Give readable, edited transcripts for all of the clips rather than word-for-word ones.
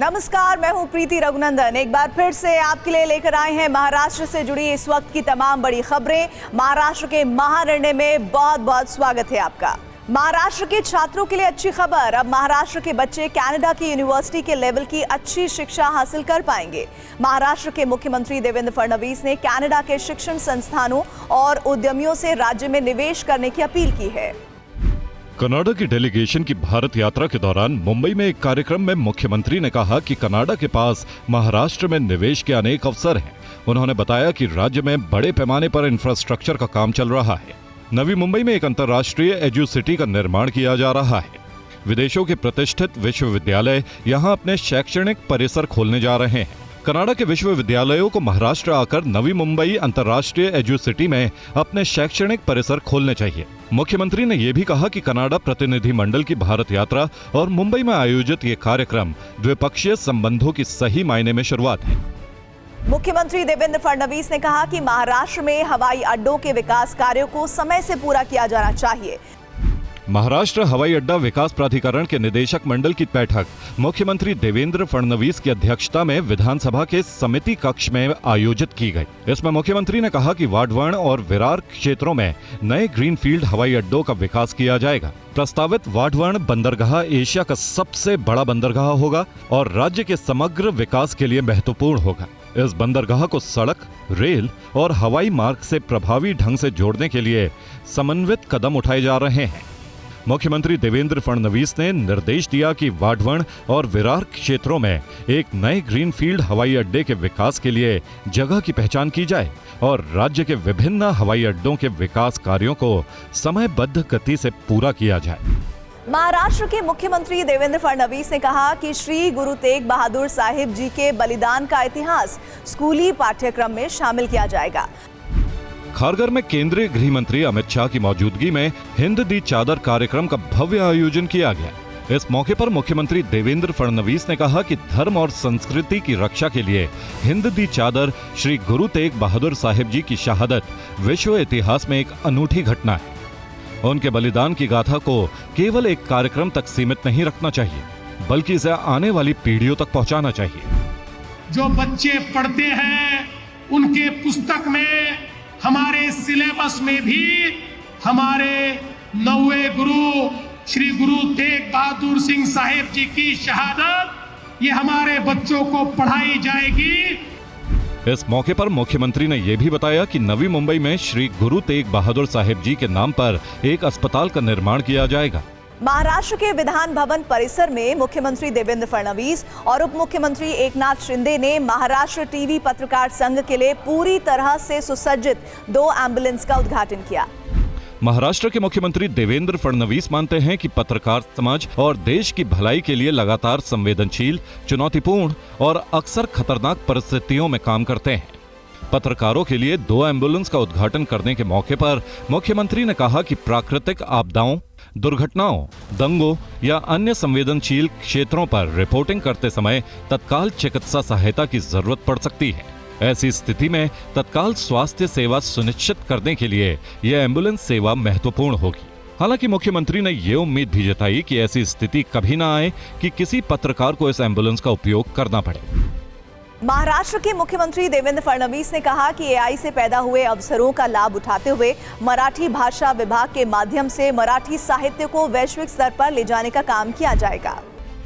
नमस्कार, मैं हूं प्रीति रघुनंदन। एक बार फिर से आपके लिए लेकर आए हैं महाराष्ट्र से जुड़ी इस वक्त की तमाम बड़ी खबरें। महाराष्ट्र के महानिर्णय में बहुत बहुत स्वागत है आपका। महाराष्ट्र के छात्रों के लिए अच्छी खबर, अब महाराष्ट्र के बच्चे कनाडा की यूनिवर्सिटी के लेवल की अच्छी शिक्षा हासिल कर पाएंगे। महाराष्ट्र के मुख्यमंत्री देवेंद्र फडणवीस ने कनाडा के शिक्षण संस्थानों और उद्यमियों से राज्य में निवेश करने की अपील की है। कनाडा की डेलीगेशन की भारत यात्रा के दौरान मुंबई में एक कार्यक्रम में मुख्यमंत्री ने कहा कि कनाडा के पास महाराष्ट्र में निवेश के अनेक अवसर हैं। उन्होंने बताया कि राज्य में बड़े पैमाने पर इंफ्रास्ट्रक्चर का काम चल रहा है। नवी मुंबई में एक अंतर्राष्ट्रीय एजुसिटी का निर्माण किया जा रहा है। विदेशों के प्रतिष्ठित विश्वविद्यालय यहाँ अपने शैक्षणिक परिसर खोलने जा रहे हैं। कनाडा के विश्वविद्यालयों को महाराष्ट्र आकर नवी मुंबई अंतर्राष्ट्रीय एजुसिटी में अपने शैक्षणिक परिसर खोलने चाहिए। मुख्यमंत्री ने यह भी कहा कि कनाडा प्रतिनिधि मंडल की भारत यात्रा और मुंबई में आयोजित ये कार्यक्रम द्विपक्षीय संबंधों की सही मायने में शुरुआत है। मुख्यमंत्री देवेंद्र फडणवीस ने कहा कि महाराष्ट्र में हवाई अड्डों के विकास कार्यों को समय से पूरा किया जाना चाहिए। महाराष्ट्र हवाई अड्डा विकास प्राधिकरण के निदेशक मंडल की बैठक मुख्यमंत्री देवेंद्र फडणवीस की अध्यक्षता में विधानसभा के समिति कक्ष में आयोजित की गई। इसमें मुख्यमंत्री ने कहा कि वाढवण और विरार क्षेत्रों में नए ग्रीनफील्ड हवाई अड्डों का विकास किया जाएगा। प्रस्तावित वाढवण बंदरगाह एशिया का सबसे बड़ा बंदरगाह होगा और राज्य के समग्र विकास के लिए महत्वपूर्ण होगा। इस बंदरगाह को सड़क, रेल और हवाई मार्ग से प्रभावी ढंग से जोड़ने के लिए समन्वित कदम उठाए जा रहे हैं। मुख्यमंत्री देवेंद्र फडणवीस ने निर्देश दिया कि वाढवण और विरार क्षेत्रों में एक नए ग्रीनफील्ड हवाई अड्डे के विकास के लिए जगह की पहचान की जाए और राज्य के विभिन्न हवाई अड्डों के विकास कार्यों को समयबद्ध गति से पूरा किया जाए। महाराष्ट्र के मुख्यमंत्री देवेंद्र फडणवीस ने कहा कि श्री गुरु तेग बहादुर साहिब जी के बलिदान का इतिहास स्कूली पाठ्यक्रम में शामिल किया जाएगा। खारघर में केंद्रीय गृह मंत्री अमित शाह की मौजूदगी में हिंद दी चादर कार्यक्रम का भव्य आयोजन किया गया। इस मौके पर मुख्यमंत्री देवेंद्र फडणवीस ने कहा कि धर्म और संस्कृति की रक्षा के लिए हिंद दी चादर श्री गुरु तेग बहादुर साहिब जी की शहादत विश्व इतिहास में एक अनूठी घटना है। उनके बलिदान की गाथा को केवल एक कार्यक्रम तक सीमित नहीं रखना चाहिए, बल्कि इसे आने वाली पीढ़ियों तक पहुंचाना चाहिए। जो बच्चे पढ़ते हैं उनके पुस्तक में, हमारे सिलेबस में भी हमारे 9वें गुरु श्री गुरु तेग बहादुर सिंह साहिब जी की शहादत ये हमारे बच्चों को पढ़ाई जाएगी। इस मौके पर मुख्यमंत्री ने यह भी बताया कि नवी मुंबई में श्री गुरु तेग बहादुर साहिब जी के नाम पर एक अस्पताल का निर्माण किया जाएगा। महाराष्ट्र के विधान भवन परिसर में मुख्यमंत्री देवेंद्र फडणवीस और उप मुख्यमंत्री एकनाथ शिंदे ने महाराष्ट्र टीवी पत्रकार संघ के लिए पूरी तरह से सुसज्जित 2 एम्बुलेंस का उद्घाटन किया। महाराष्ट्र के मुख्यमंत्री देवेंद्र फडणवीस मानते हैं कि पत्रकार समाज और देश की भलाई के लिए लगातार संवेदनशील, चुनौतीपूर्ण और अक्सर खतरनाक परिस्थितियों में काम करते हैं। पत्रकारों के लिए 2 एम्बुलेंस का उद्घाटन करने के मौके पर मुख्यमंत्री ने कहा कि प्राकृतिक आपदाओं, दुर्घटनाओं, दंगों या अन्य संवेदनशील क्षेत्रों पर रिपोर्टिंग करते समय तत्काल चिकित्सा सहायता की जरूरत पड़ सकती है। ऐसी स्थिति में तत्काल स्वास्थ्य सेवा सुनिश्चित करने के लिए यह एम्बुलेंस सेवा महत्वपूर्ण होगी। हालांकि मुख्यमंत्री ने यह उम्मीद भी जताई कि ऐसी स्थिति कभी न आए कि किसी पत्रकार को इस एम्बुलेंस का उपयोग करना पड़े। महाराष्ट्र के मुख्यमंत्री देवेंद्र फडणवीस ने कहा कि एआई से पैदा हुए अवसरों का लाभ उठाते हुए मराठी भाषा विभाग के माध्यम से मराठी साहित्य को वैश्विक स्तर पर ले जाने का काम किया जाएगा।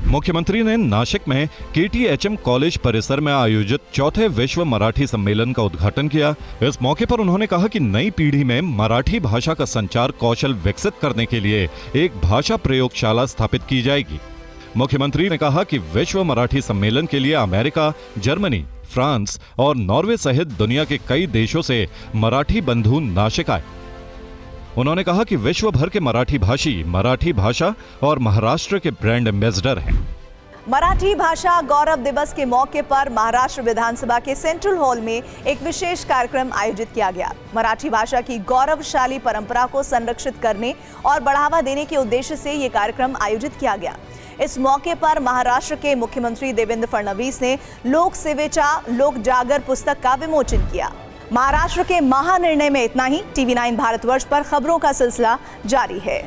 मुख्यमंत्री ने नासिक में KTHM कॉलेज परिसर में आयोजित 4थे विश्व मराठी सम्मेलन का उद्घाटन किया। इस मौके पर उन्होंने कहा कि नई पीढ़ी में मराठी भाषा का संचार कौशल विकसित करने के लिए एक भाषा प्रयोगशाला स्थापित की जाएगी। मुख्यमंत्री ने कहा कि विश्व मराठी सम्मेलन के लिए अमेरिका, जर्मनी, फ्रांस और नॉर्वे सहित दुनिया के कई देशों से मराठी बंधु नासिक आए। उन्होंने कहा कि विश्व भर के मराठी भाषी मराठी भाषा और महाराष्ट्र के ब्रांड एम्बेसडर हैं। मराठी भाषा गौरव दिवस के मौके पर महाराष्ट्र विधानसभा के सेंट्रल हॉल में एक विशेष कार्यक्रम आयोजित किया गया। मराठी भाषा की गौरवशाली परंपरा को संरक्षित करने और बढ़ावा देने के उद्देश्य से ये कार्यक्रम आयोजित किया गया। इस मौके पर महाराष्ट्र के मुख्यमंत्री देवेंद्र फडणवीस ने लोक सेवेचा लोक जागर पुस्तक का विमोचन किया। महाराष्ट्र के महानिर्णय में इतना ही। TV9 भारतवर्ष पर खबरों का सिलसिला जारी है।